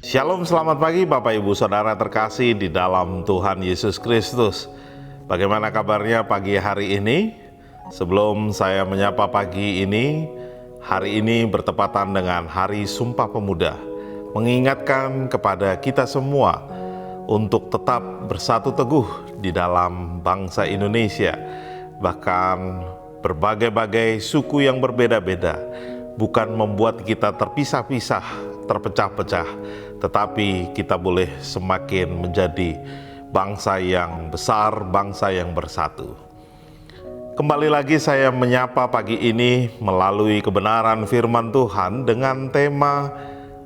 Shalom, selamat pagi Bapak Ibu Saudara terkasih di dalam Tuhan Yesus Kristus. Bagaimana kabarnya pagi hari ini? Sebelum saya menyapa pagi ini, hari ini bertepatan dengan Hari Sumpah Pemuda, mengingatkan kepada kita semua untuk tetap bersatu teguh di dalam bangsa Indonesia. Bahkan berbagai-bagai suku yang berbeda-beda bukan membuat kita terpisah-pisah, terpecah-pecah, tetapi kita boleh semakin menjadi bangsa yang besar, bangsa yang bersatu. Kembali lagi saya menyapa pagi ini melalui kebenaran firman Tuhan dengan tema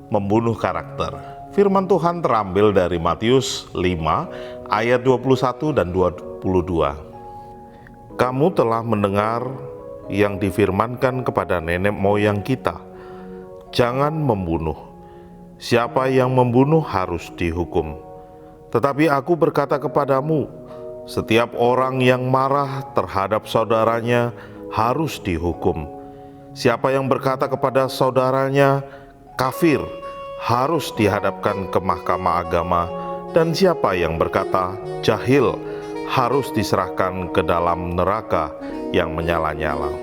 membunuh karakter. Firman Tuhan terambil dari Matius 5 ayat 21 dan 22. Kamu telah mendengar yang difirmankan kepada nenek moyang kita, jangan membunuh. Siapa yang membunuh harus dihukum. Tetapi aku berkata kepadamu, setiap orang yang marah terhadap saudaranya harus dihukum. Siapa yang berkata kepada saudaranya kafir harus dihadapkan ke mahkamah agama, dan siapa yang berkata jahil harus diserahkan ke dalam neraka yang menyala-nyala.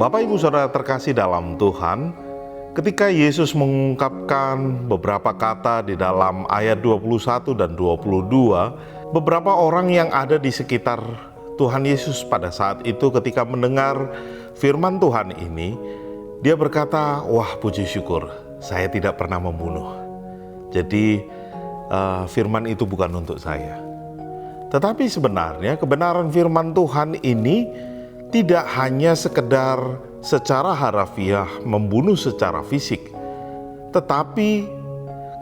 Bapak Ibu Saudara terkasih dalam Tuhan, ketika Yesus mengungkapkan beberapa kata di dalam ayat 21 dan 22, beberapa orang yang ada di sekitar Tuhan Yesus pada saat itu ketika mendengar firman Tuhan ini, dia berkata, wah puji syukur, saya tidak pernah membunuh. Jadi firman itu bukan untuk saya. Tetapi sebenarnya kebenaran firman Tuhan ini tidak hanya sekedar secara harafiah membunuh secara fisik, tetapi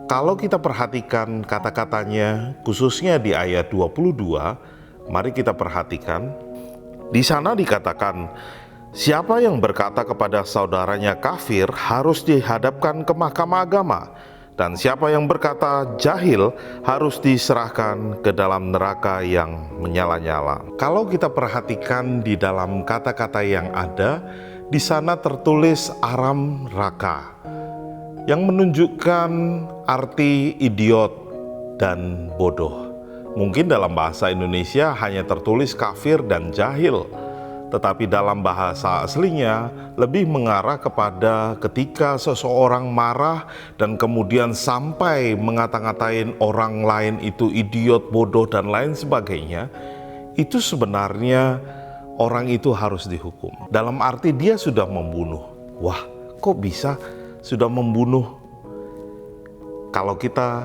kalau kita perhatikan kata-katanya khususnya di ayat 22, mari kita perhatikan. Di sana dikatakan, siapa yang berkata kepada saudaranya kafir harus dihadapkan ke mahkamah agama, dan siapa yang berkata jahil harus diserahkan ke dalam neraka yang menyala-nyala. Kalau kita perhatikan di dalam kata-kata yang ada, di sana tertulis aram raka, yang menunjukkan arti idiot dan bodoh. Mungkin dalam bahasa Indonesia hanya tertulis kafir dan jahil, tetapi dalam bahasa aslinya lebih mengarah kepada ketika seseorang marah dan kemudian sampai ngata-ngatain orang lain itu idiot, bodoh, dan lain sebagainya, itu sebenarnya orang itu harus dihukum. Dalam arti dia sudah membunuh. Wah, kok bisa sudah membunuh? Kalau kita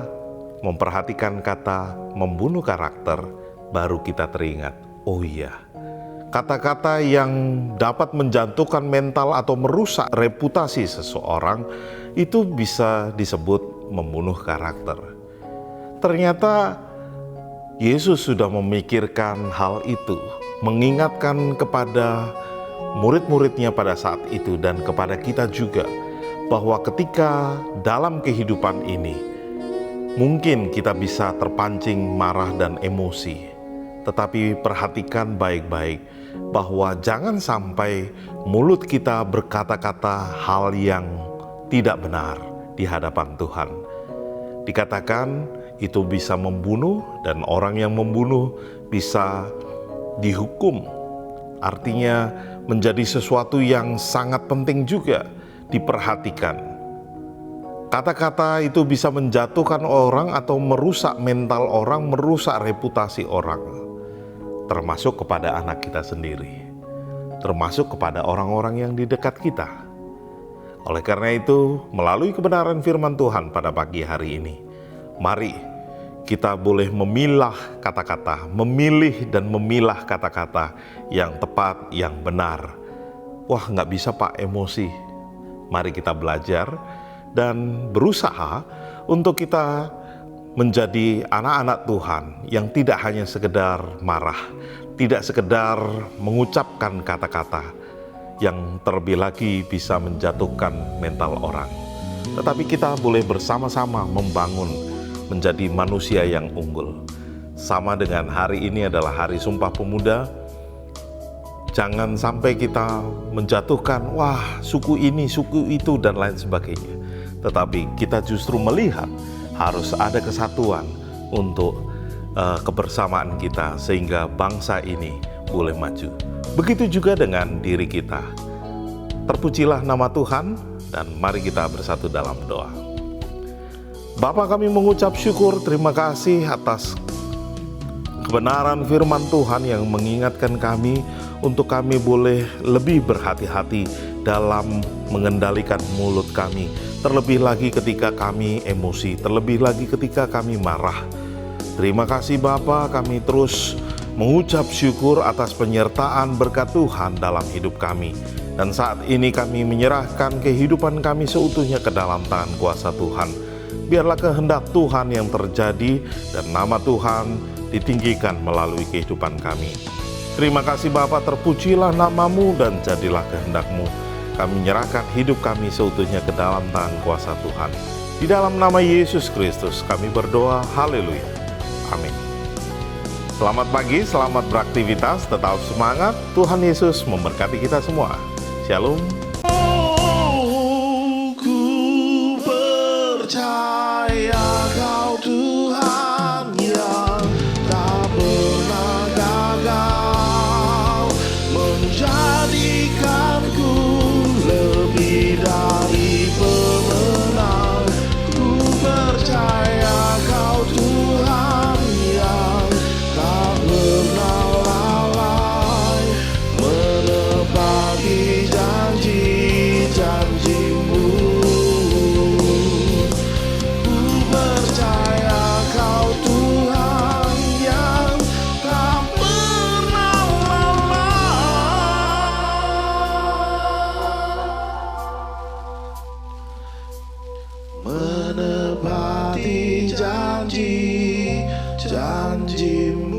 memperhatikan kata membunuh karakter, baru kita teringat, oh iya, kata-kata yang dapat menjatuhkan mental atau merusak reputasi seseorang itu bisa disebut membunuh karakter. Ternyata Yesus sudah memikirkan hal itu, mengingatkan kepada murid-muridnya pada saat itu dan kepada kita juga, bahwa ketika dalam kehidupan ini mungkin kita bisa terpancing marah dan emosi, tetapi perhatikan baik-baik bahwa jangan sampai mulut kita berkata-kata hal yang tidak benar di hadapan Tuhan. Dikatakan itu bisa membunuh, dan orang yang membunuh bisa dihukum. Artinya menjadi sesuatu yang sangat penting juga diperhatikan. Kata-kata itu bisa menjatuhkan orang atau merusak mental orang, merusak reputasi orang, termasuk kepada anak kita sendiri, termasuk kepada orang-orang yang di dekat kita. Oleh karena itu, melalui kebenaran firman Tuhan pada pagi hari ini, mari kita boleh memilah kata-kata, memilih dan memilah kata-kata yang tepat, yang benar. Wah, nggak bisa Pak, emosi. Mari kita belajar dan berusaha untuk kita menjadi anak-anak Tuhan yang tidak hanya sekedar marah, tidak sekedar mengucapkan kata-kata yang terlebih lagi bisa menjatuhkan mental orang. Tetapi kita boleh bersama-sama membangun menjadi manusia yang unggul. Sama dengan hari ini adalah Hari Sumpah Pemuda, jangan sampai kita menjatuhkan, wah suku ini, suku itu, dan lain sebagainya. tetapi kita justru melihat harus ada kesatuan untuk kebersamaan kita sehingga bangsa ini boleh maju. Begitu juga dengan diri kita. Terpujilah nama Tuhan dan mari kita bersatu dalam doa. Bapa, kami mengucap syukur, terima kasih atas kebenaran firman Tuhan yang mengingatkan kami untuk kami boleh lebih berhati-hati dalam mengendalikan mulut kami. Terlebih lagi ketika kami emosi, terlebih lagi ketika kami marah. Terima kasih Bapa, kami terus mengucap syukur atas penyertaan berkat Tuhan dalam hidup kami. Dan saat ini kami menyerahkan kehidupan kami seutuhnya ke dalam tangan kuasa Tuhan. Biarlah kehendak Tuhan yang terjadi dan nama Tuhan ditinggikan melalui kehidupan kami. Terima kasih Bapa, terpujilah namamu dan jadilah kehendak-Mu. Kami menyerahkan hidup kami seutuhnya ke dalam tangan kuasa Tuhan. Di dalam nama Yesus Kristus kami berdoa, haleluya, amin. Selamat pagi, selamat beraktivitas, tetap semangat. Tuhan Yesus memberkati kita semua. Shalom. Ku percaya Kau Tuhan yang tak pernah gagal, menjadikanku lebih dari pemenang. Ku percaya Kau Tuhan yang tak pernah lalai, menepati janji-janji-Mu. Ku percaya Kau Tuhan yang tak pernah lalai, menepati janji-janji-Mu.